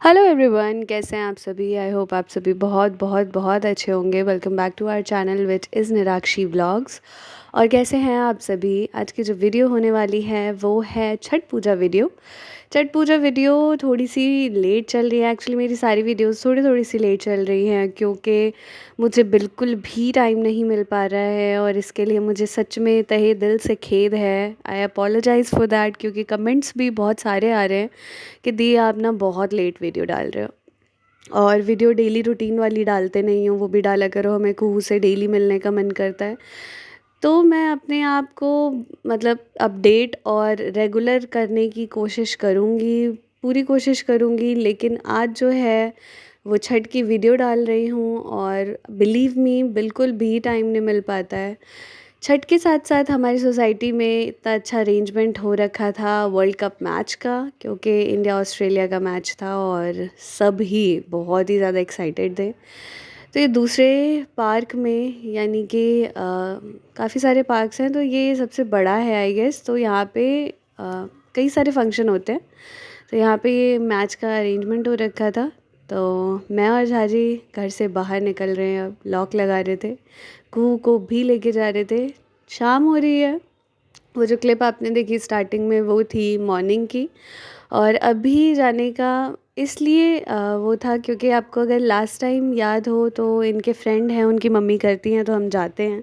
Hello everyone, कैसे हैं आप सभी। आई होप आप सभी बहुत बहुत बहुत अच्छे होंगे। Welcome back to our channel which is Nirakshi vlogs. और कैसे हैं आप सभी। आज की जो वीडियो होने वाली है वो है छठ पूजा वीडियो। छठ पूजा वीडियो थोड़ी सी लेट चल रही है। एक्चुअली मेरी सारी वीडियोस थोड़ी थोड़ी सी लेट चल रही हैं क्योंकि मुझे बिल्कुल भी टाइम नहीं मिल पा रहा है, और इसके लिए मुझे सच में तहे दिल से खेद है। आई अपोलोजाइज़ फॉर दैट, क्योंकि कमेंट्स भी बहुत सारे आ रहे हैं कि दी आप ना बहुत लेट वीडियो डाल रहे हो, और वीडियो डेली रूटीन वाली डालते नहीं हो, वो भी डाला करो, हमें कुहू से डेली मिलने का मन करता है। तो मैं अपने आप को मतलब अपडेट और रेगुलर करने की कोशिश करूँगी, पूरी कोशिश करूँगी। लेकिन आज जो है वो छठ की वीडियो डाल रही हूँ, और बिलीव मी बिल्कुल भी टाइम नहीं मिल पाता है। छठ के साथ साथ हमारी सोसाइटी में इतना अच्छा अरेंजमेंट हो रखा था वर्ल्ड कप मैच का, क्योंकि इंडिया ऑस्ट्रेलिया का मैच था और सब ही बहुत ही ज़्यादा एक्साइटेड थे। तो ये दूसरे पार्क में, यानी कि काफ़ी सारे पार्क्स हैं, तो ये सबसे बड़ा है आई गेस। तो यहाँ पे कई सारे फंक्शन होते हैं। तो यहाँ पे ये मैच का अरेंजमेंट हो रखा था। तो मैं और झाजी घर से बाहर निकल रहे हैं, अब लॉक लगा रहे थे, कुहू को भी लेके जा रहे थे। शाम हो रही है। वो जो क्लिप आपने देखी स्टार्टिंग में वो थी मॉर्निंग की। और अभी जाने का इसलिए वो था क्योंकि आपको अगर लास्ट टाइम याद हो तो इनके फ्रेंड हैं, उनकी मम्मी करती हैं, तो हम जाते हैं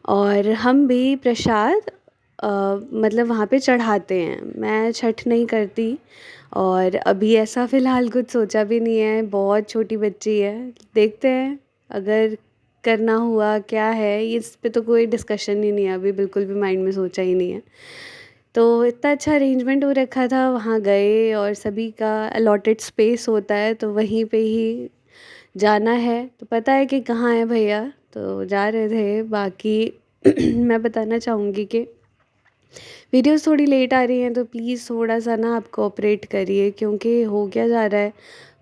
और हम भी प्रसाद मतलब वहाँ पे चढ़ाते हैं। मैं छठ नहीं करती, और अभी ऐसा फ़िलहाल कुछ सोचा भी नहीं है, बहुत छोटी बच्ची है। देखते हैं अगर करना हुआ क्या है, इस पे तो कोई डिस्कशन ही नहीं है अभी, बिल्कुल भी माइंड में सोचा ही नहीं है। तो इतना अच्छा अरेंजमेंट हो रखा था, वहाँ गए और सभी का अलॉटेड स्पेस होता है, तो वहीं पे ही जाना है। तो पता है कि कहाँ है भैया, तो जा रहे थे। बाकी मैं बताना चाहूँगी कि वीडियोस थोड़ी लेट आ रही हैं, तो प्लीज़ थोड़ा सा ना आप कोऑपरेट करिए, क्योंकि हो क्या जा रहा है,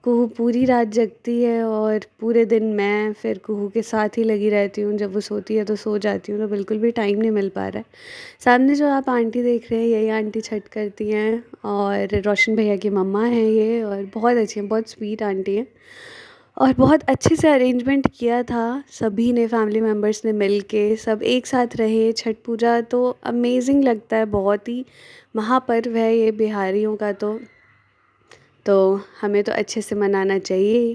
कुहू पूरी रात जगती है और पूरे दिन मैं फिर कुहू के साथ ही लगी रहती हूँ। जब वो सोती है तो सो जाती हूँ, तो बिल्कुल भी टाइम नहीं मिल पा रहा है। सामने जो आप आंटी देख रहे हैं, यही आंटी छठ करती हैं, और रोशन भैया की मम्मा हैं ये, और बहुत अच्छी हैं, बहुत स्वीट आंटी हैं। और बहुत अच्छे से अरेंजमेंट किया था, सभी ने, फैमिली मेम्बर्स ने मिल के सब एक साथ रहे। छठ पूजा तो अमेजिंग लगता है, बहुत ही महापर्व है ये बिहारियों का। तो हमें तो अच्छे से मनाना चाहिए ही।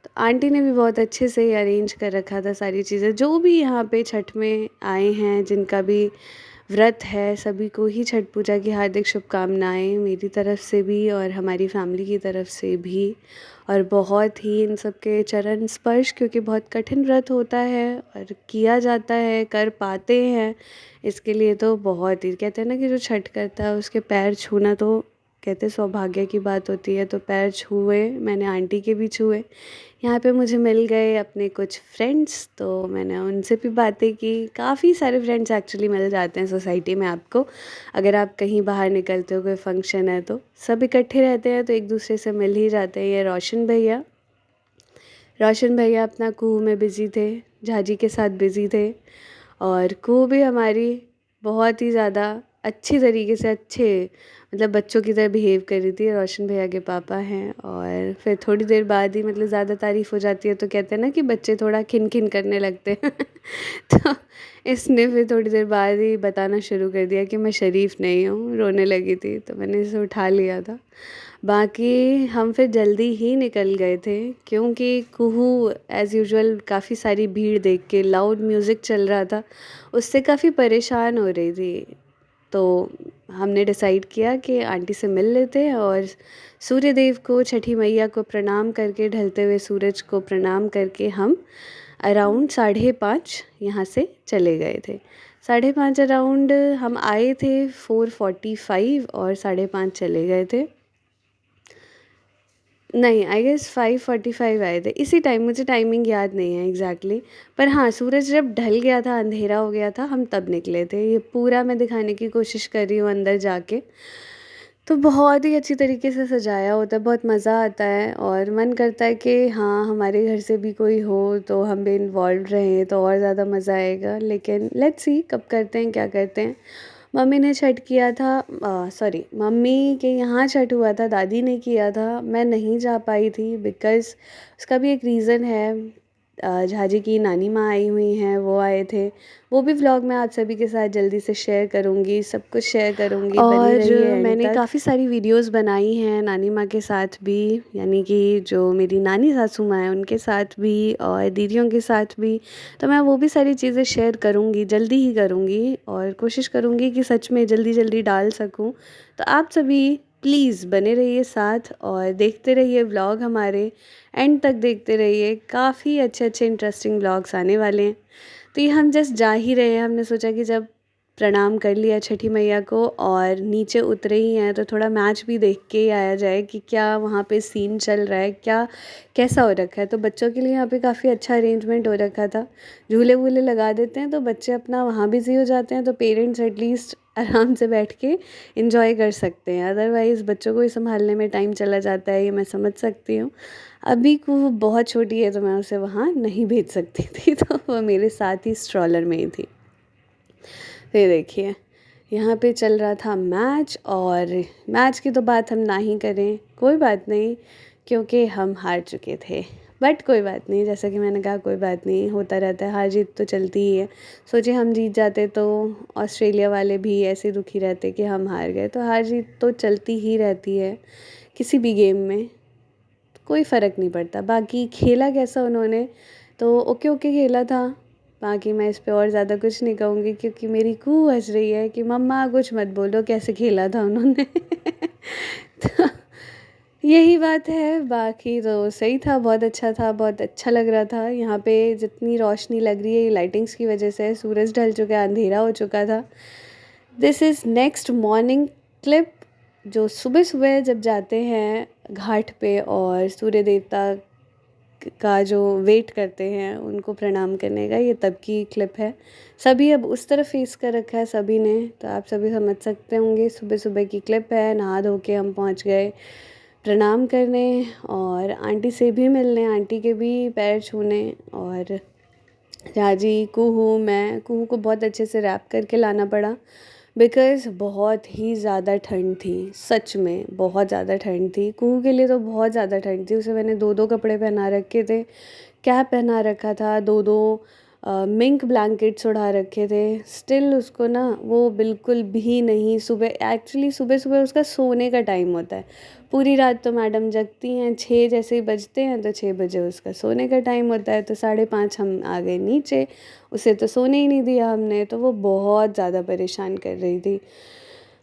तो आंटी ने भी बहुत अच्छे से अरेंज कर रखा था सारी चीज़ें। जो भी यहाँ पे छठ में आए हैं, जिनका भी व्रत है, सभी को ही छठ पूजा की हार्दिक शुभकामनाएं मेरी तरफ से भी और हमारी फैमिली की तरफ से भी। और बहुत ही इन सब के चरण स्पर्श, क्योंकि बहुत कठिन व्रत होता है और किया जाता है, कर पाते हैं, इसके लिए तो बहुत ही, कहते हैं ना कि जो छठ करता है उसके पैर छूना तो कहते सौभाग्य की बात होती है। तो पैर छुए, मैंने आंटी के भी छुए। यहाँ पे मुझे मिल गए अपने कुछ फ्रेंड्स, तो मैंने उनसे भी बातें की। काफ़ी सारे फ्रेंड्स एक्चुअली मिल जाते हैं सोसाइटी में आपको, अगर आप कहीं बाहर निकलते हो, कोई फंक्शन है, तो सब इकट्ठे रहते हैं, तो एक दूसरे से मिल ही जाते हैं। ये रोशन भैया अपना कुहू में बिज़ी थे, झाजी के साथ बिज़ी थे। और कुहू भी हमारी बहुत ही ज़्यादा अच्छी तरीके से, अच्छे मतलब बच्चों की तरह बिहेव कर रही थी। रोशन भैया के पापा हैं, और फिर थोड़ी देर बाद ही मतलब ज़्यादा तारीफ़ हो जाती है तो कहते हैं ना कि बच्चे थोड़ा खिन खिन करने लगते हैं। तो इसने फिर थोड़ी देर बाद ही बताना शुरू कर दिया कि मैं शरीफ नहीं हूँ, रोने लगी थी, तो मैंने इसे उठा लिया था। बाकी हम फिर जल्दी ही निकल गए थे, क्योंकि कुहू एज़ यूजुअल काफ़ी सारी भीड़ देख के, लाउड म्यूज़िक चल रहा था, उससे काफ़ी परेशान हो रही थी। तो हमने डिसाइड किया कि आंटी से मिल लेते हैं, और सूर्य देव को, छठी मैया को प्रणाम करके, ढलते हुए सूरज को प्रणाम करके हम अराउंड 5:30 यहाँ से चले गए थे। 5:30 अराउंड हम आए थे, 4:45, और 5:30 चले गए थे। नहीं, आई गेस 5:45 आए थे, इसी टाइम, मुझे टाइमिंग याद नहीं है एग्जैक्टली। पर हाँ, सूरज जब ढल गया था, अंधेरा हो गया था, हम तब निकले थे। ये पूरा मैं दिखाने की कोशिश कर रही हूँ अंदर जाके। तो बहुत ही अच्छी तरीके से सजाया होता है, बहुत मज़ा आता है, और मन करता है कि हाँ, हमारे घर से भी कोई हो तो हम भी इन्वॉल्व रहें, तो और ज़्यादा मज़ा आएगा। लेकिन लेट्स सी कब करते हैं, क्या करते हैं। मम्मी ने छठ किया था, सॉरी मम्मी के यहाँ छठ हुआ था, दादी ने किया था, मैं नहीं जा पाई थी बिकॉज़ उसका भी एक रीज़न है। झाजी की नानी माँ आई हुई हैं, वो आए थे। वो भी व्लॉग मैं आप सभी के साथ जल्दी से शेयर करूँगी, सब कुछ शेयर करूँगी, बने रहिए एंड मैंने काफ़ी सारी वीडियोस बनाई हैं नानी माँ के साथ भी, यानी कि जो मेरी नानी सासू माँ हैं उनके साथ भी और दीदियों के साथ भी। तो मैं वो भी सारी चीज़ें शेयर करूँगी, जल्दी ही करूँगी और कोशिश करूँगी कि सच में जल्दी जल्दी डाल सकूँ। तो आप सभी प्लीज़ बने रहिए साथ और देखते रहिए व्लॉग हमारे, एंड तक देखते रहिए, काफ़ी अच्छे अच्छे इंटरेस्टिंग व्लॉग्स आने वाले हैं। तो ये हम जस्ट जा ही रहे हैं, हमने सोचा कि जब प्रणाम कर लिया छठी मैया को और नीचे उतरे ही हैं तो थोड़ा मैच भी देख के ही आया जाए कि क्या वहाँ पे सीन चल रहा है, क्या कैसा हो रखा है। तो बच्चों के लिए यहाँ पे काफ़ी अच्छा अरेंजमेंट हो रखा था, झूले वूले लगा देते हैं तो बच्चे अपना वहाँ बिज़ी हो जाते हैं, तो पेरेंट्स एटलीस्ट आराम से बैठ के इंजॉय कर सकते हैं। अदरवाइज़ बच्चों को ही संभालने में टाइम चला जाता है, ये मैं समझ सकती हूँ। अभी को वो बहुत छोटी है तो मैं उसे वहाँ नहीं भेज सकती थी, तो वो मेरे साथ ही स्ट्रॉलर में ही थी। ये देखिए यहाँ पे चल रहा था मैच, और मैच की तो बात हम ना ही करें, कोई बात नहीं, क्योंकि हम हार चुके थे। बट कोई बात नहीं, जैसा कि मैंने कहा कोई बात नहीं, होता रहता है, हार जीत तो चलती ही है। सोचिए हम जीत जाते तो ऑस्ट्रेलिया वाले भी ऐसे दुखी रहते कि हम हार गए। तो हार जीत तो चलती ही रहती है किसी भी गेम में, कोई फ़र्क नहीं पड़ता। बाकी खेला कैसा उन्होंने, तो ओके ओके खेला था। बाकी मैं इस पे और ज़्यादा कुछ नहीं कहूँगी क्योंकि मेरी कूहू हँस रही है कि मम्मा कुछ मत बोलो, कैसे खेला था उन्होंने। तो यही बात है, बाकी तो सही था, बहुत अच्छा था, बहुत अच्छा लग रहा था। यहाँ पे जितनी रोशनी लग रही है ये लाइटिंग्स की वजह से, सूरज ढल चुका है, अंधेरा हो चुका था। This is next morning clip, जो सुबह सुबह जब जाते हैं घाट पे और सूर्य देवता का जो वेट करते हैं उनको प्रणाम करने का, ये तब की क्लिप है। सभी अब उस तरफ फेस कर रखा है सभी ने, तो आप सभी समझ सकते होंगे सुबह सुबह की क्लिप है। नहा धो के हम पहुंच गए प्रणाम करने और आंटी से भी मिलने, आंटी के भी पैर छूने। और राजी, कुहू को बहुत अच्छे से रैप करके लाना पड़ा बिकॉज़ बहुत ही ज़्यादा ठंड थी, सच में बहुत ज़्यादा ठंड थी। कुहू के लिए तो बहुत ज़्यादा ठंड थी, उसे मैंने 2-2 कपड़े पहना रखे थे, कैप पहना रखा था, 2-2 मिंक ब्लैंकेट्स उड़ा रखे थे। स्टिल उसको ना वो बिल्कुल भी नहीं, सुबह एक्चुअली सुबह-सुबह उसका सोने का टाइम होता है। पूरी रात तो मैडम जगती हैं, 6 जैसे ही बजते हैं तो 6 बजे उसका सोने का टाइम होता है, तो 5:30 हम आ गए नीचे, उसे तो सोने ही नहीं दिया हमने। तो वो बहुत ज़्यादा परेशान कर रही थी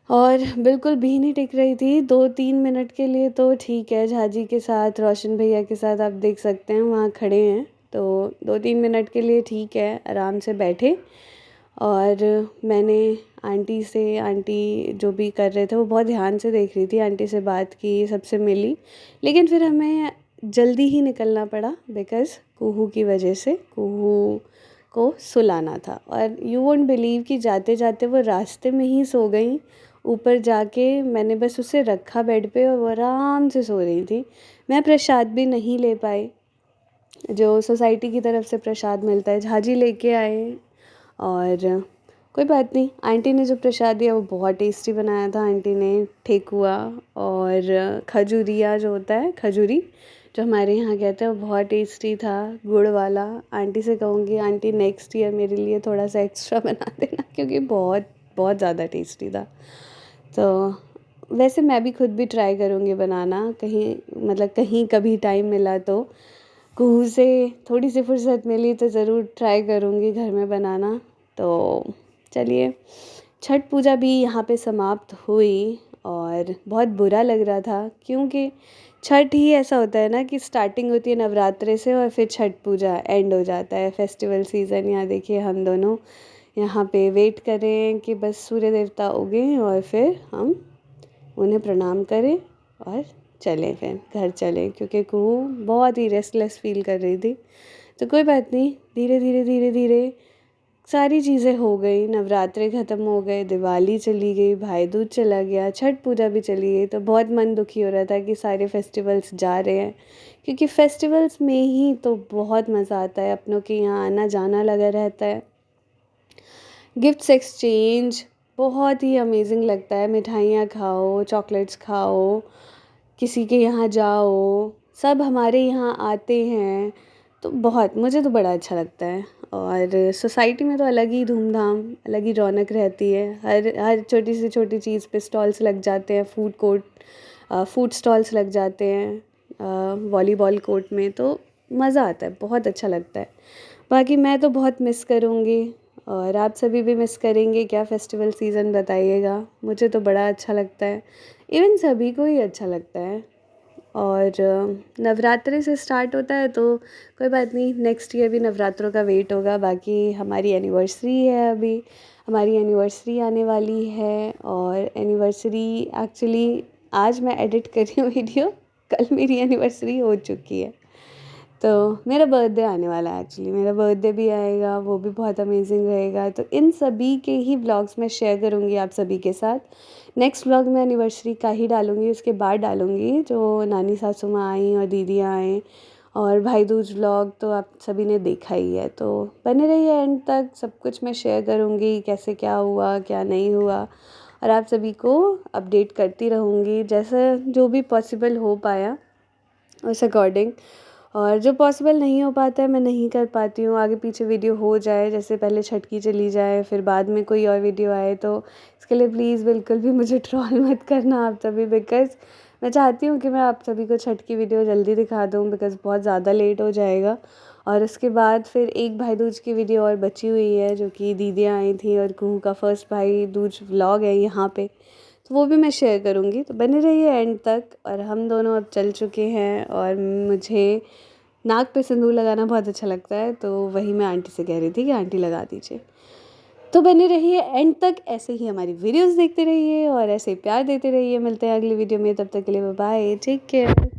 और बिल्कुल भी नहीं टिक रही थी। 2-3 मिनट के लिए तो ठीक है, झाजी के साथ, रोशन भैया के साथ, आप देख सकते हैं वहाँ खड़े हैं, तो 2-3 मिनट के लिए ठीक है, आराम से बैठे। और मैंने आंटी जो भी कर रहे थे वो बहुत ध्यान से देख रही थी, आंटी से बात की, सबसे मिली। लेकिन फिर हमें जल्दी ही निकलना पड़ा बिकॉज़ कुहू की वजह से, कुहू को सुलाना था। और यू वोंट बिलीव कि जाते जाते वो रास्ते में ही सो गई। ऊपर जाके मैंने बस उसे रखा बेड पे और वो आराम से सो रही थी। मैं प्रसाद भी नहीं ले पाई, जो सोसाइटी की तरफ से प्रसाद मिलता है, झाजी लेके आए। और कोई बात नहीं, आंटी ने जो प्रसाद दिया वो बहुत टेस्टी बनाया था। आंटी ने ठेकुआ और खजूरिया जो होता है, खजूरी जो हमारे यहाँ कहते हैं, वो बहुत टेस्टी था, गुड़ वाला। आंटी से कहूँगी आंटी नेक्स्ट ईयर मेरे लिए थोड़ा सा एक्स्ट्रा बना देना क्योंकि बहुत बहुत ज़्यादा टेस्टी था। तो वैसे मैं भी खुद भी ट्राई करूँगी बनाना, कहीं मतलब कहीं कभी टाइम मिला तो, कुहू से थोड़ी सी फुर्सत मिली तो ज़रूर ट्राई करूँगी घर में बनाना। तो चलिए, छठ पूजा भी यहाँ पे समाप्त हुई और बहुत बुरा लग रहा था क्योंकि छठ ही ऐसा होता है ना कि स्टार्टिंग होती है नवरात्रे से और फिर छठ पूजा एंड हो जाता है, फेस्टिवल सीज़न। यहाँ देखिए हम दोनों यहाँ पे वेट कर रहे हैं कि बस सूर्य देवता उगें और फिर हम उन्हें प्रणाम करें और चलें, फिर घर चलें, क्योंकि कुहू बहुत ही रेस्टलेस फील कर रही थी। तो कोई बात नहीं, धीरे धीरे सारी चीज़ें हो गई, नवरात्रे ख़त्म हो गए, दिवाली चली गई, भाई दूज चला गया, छठ पूजा भी चली गई। तो बहुत मन दुखी हो रहा था कि सारे फेस्टिवल्स जा रहे हैं, क्योंकि फेस्टिवल्स में ही तो बहुत मज़ा आता है, अपनों के यहाँ आना जाना लगा रहता है, गिफ्ट्स एक्सचेंज, बहुत ही अमेजिंग लगता है। मिठाइयाँ खाओ, चॉकलेट्स खाओ, किसी के यहाँ जाओ, सब हमारे यहाँ आते हैं, तो बहुत, मुझे तो बड़ा अच्छा लगता है। और सोसाइटी में तो अलग ही धूमधाम, अलग ही रौनक रहती है। हर हर छोटी से छोटी चीज़ पे स्टॉल्स लग जाते हैं, फूड कोर्ट, फूड स्टॉल्स लग जाते हैं वॉलीबॉल कोर्ट में, तो मज़ा आता है, बहुत अच्छा लगता है। बाकी मैं तो बहुत मिस करूँगी, और आप सभी भी मिस करेंगे क्या फेस्टिवल सीज़न, बताइएगा। मुझे तो बड़ा अच्छा लगता है, इवन सभी को ही अच्छा लगता है। और नवरात्रि से स्टार्ट होता है तो कोई बात नहीं, नेक्स्ट ईयर भी नवरात्रों का वेट होगा। बाकी हमारी एनिवर्सरी है, अभी हमारी एनिवर्सरी आने वाली है, और एनिवर्सरी एक्चुअली आज मैं एडिट कर रही हूँ वीडियो, कल मेरी एनिवर्सरी हो चुकी है। तो मेरा बर्थडे आने वाला है, एक्चुअली मेरा बर्थडे भी आएगा, वो भी बहुत अमेजिंग रहेगा। तो इन सभी के ही व्लॉग्स मैं शेयर करूँगी आप सभी के साथ। नेक्स्ट व्लॉग मैं एनिवर्सरी का ही डालूँगी, उसके बाद डालूँगी जो नानी सासू माँ आई और दीदियाँ आएँ। और भाई दूज व्लॉग तो आप सभी ने देखा ही है, तो बने रहिए एंड तक, सब कुछ मैं शेयर करूँगी, कैसे क्या हुआ क्या नहीं हुआ, और आप सभी को अपडेट करती रहूँगी जैसे जो भी पॉसिबल हो पाया उस अकॉर्डिंग। और जो पॉसिबल नहीं हो पाता है, मैं नहीं कर पाती हूँ, आगे पीछे वीडियो हो जाए, जैसे पहले छठ की चली जाए फिर बाद में कोई और वीडियो आए, तो इसके लिए प्लीज़ बिल्कुल भी मुझे ट्रोल मत करना आप सभी, बिकॉज़ मैं चाहती हूँ कि मैं आप सभी को छठ की वीडियो जल्दी दिखा दूँ, बिकॉज़ बहुत ज़्यादा लेट हो जाएगा। और उसके बाद फिर एक भाई दूज की वीडियो और बची हुई है, जो कि दीदियाँ आई थी, और कुहू का फर्स्ट भाई दूज व्लॉग है यहाँ पे, तो वो भी मैं शेयर करूँगी। तो बने रहिए एंड तक। और हम दोनों अब चल चुके हैं, और मुझे नाक पे सिंदूर लगाना बहुत अच्छा लगता है, तो वही मैं आंटी से कह रही थी कि आंटी लगा दीजिए। तो बने रहिए एंड तक, ऐसे ही हमारी वीडियोस देखते रहिए और ऐसे ही प्यार देते रहिए। मिलते हैं अगली वीडियो में, तब तक के लिए बाय बाय, टेक केयर।